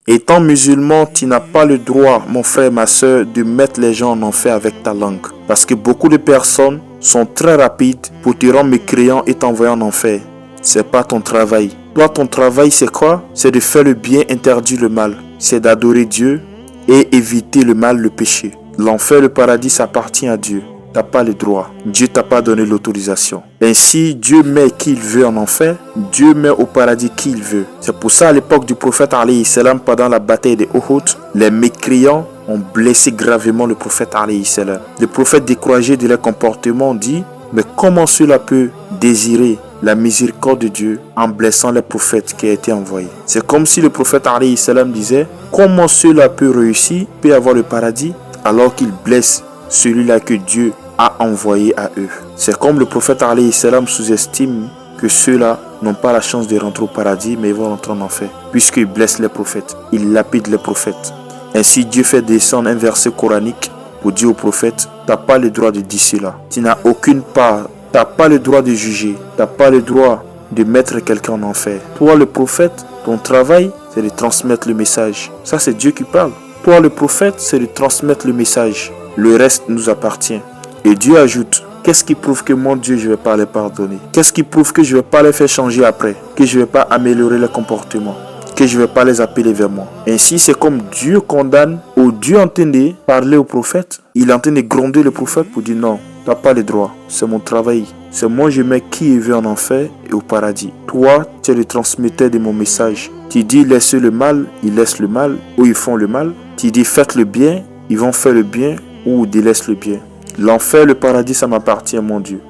Étant musulman, tu n'as pas le droit, mon frère, ma soeur, de mettre les gens en enfer avec ta langue. Parce que beaucoup de personnes sont très rapides pour te rendre mécréant et t'envoyer en enfer. C'est pas ton travail. Toi, ton travail, c'est quoi? C'est de faire le bien, interdire le mal. C'est d'adorer Dieu et éviter le mal, le péché. L'enfer, le paradis, ça appartient à Dieu. T'as pas le droit. Dieu t'a pas donné l'autorisation. Ainsi, Dieu met qui il veut en enfer. Dieu met au paradis qui il veut. C'est pour ça, à l'époque du prophète alayhi salam, pendant la bataille de Uhud, les mécréants ont blessé gravement le prophète alayhi salam. Le prophète, découragé de leur comportement, dit: mais comment cela peut désirer la miséricorde de Dieu en blessant les prophètes qui a été envoyé? C'est comme si le prophète alayhi salam disait: comment cela peut réussir, peut avoir le paradis, alors qu'il blesse celui-là que Dieu a envoyé à eux. C'est comme le prophète alayhi salam sous-estime que ceux-là n'ont pas la chance de rentrer au paradis, mais ils vont rentrer en enfer, puisqu'ils blessent les prophètes, ils lapident les prophètes. Ainsi, Dieu fait descendre un verset coranique pour dire au prophète: tu n'as pas le droit de dire cela, tu n'as aucune part, tu n'as pas le droit de juger, tu n'as pas le droit de mettre quelqu'un en enfer. Toi, le prophète, ton travail, c'est de transmettre le message. Ça, c'est Dieu qui parle. Toi, le prophète, c'est de transmettre le message. Le reste nous appartient. Et Dieu ajoute: qu'est-ce qui prouve que mon Dieu, je ne vais pas les pardonner? Qu'est-ce qui prouve que je ne vais pas les faire changer après? Que je ne vais pas améliorer leur comportement? Que je ne vais pas les appeler vers moi? Ainsi, c'est comme Dieu condamne, ou Dieu entendait parler au prophète. Il est en train de gronder le prophète pour dire: non, tu n'as pas le droit. C'est mon travail. C'est moi, je mets qui il veut en enfer et au paradis. Toi, tu es le transmetteur de mon message. Tu dis: laissez le mal, ils laissent le mal, ou ils font le mal. Tu dis: faites le bien, ils vont faire le bien, ou délaissent le bien. L'enfer, le paradis, ça m'appartient, mon Dieu.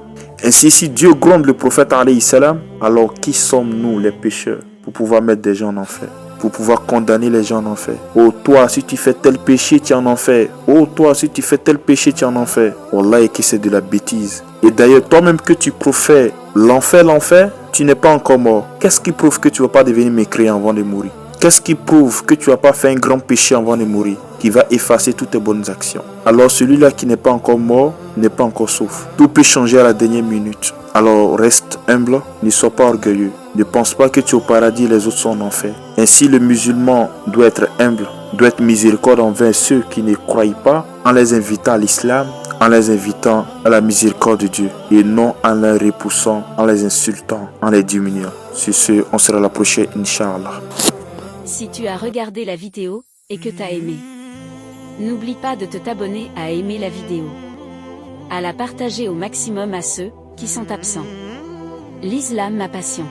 Ainsi, si Dieu gronde le prophète alayhi salam, alors qui sommes-nous, les pécheurs, pour pouvoir mettre des gens en enfer, pour pouvoir condamner les gens en enfer? Oh, toi, si tu fais tel péché, tu es en enfer. Oh, toi, si tu fais tel péché, tu es en enfer. Wallah, et que c'est de la bêtise. Et d'ailleurs, toi-même que tu profères l'enfer, tu n'es pas encore mort. Qu'est-ce qui prouve que tu ne vas pas devenir mécréant avant de mourir? Qu'est-ce qui prouve que tu n'as pas fait un grand péché avant de mourir, qui va effacer toutes tes bonnes actions? Alors celui-là qui n'est pas encore mort n'est pas encore sauf. Tout peut changer à la dernière minute. Alors reste humble, ne sois pas orgueilleux. Ne pense pas que tu es au paradis et les autres sont en enfer. Ainsi, le musulman doit être humble, doit être miséricordieux envers ceux qui ne croient pas, en les invitant à l'islam, en les invitant à la miséricorde de Dieu, et non en les repoussant, en les insultant, en les diminuant. Sur ce, on sera la prochaine, Inch'Allah. Si tu as regardé la vidéo, et que tu as aimé, n'oublie pas de t'abonner à aimer la vidéo, à la partager au maximum à ceux qui sont absents. L'islam, ma passion.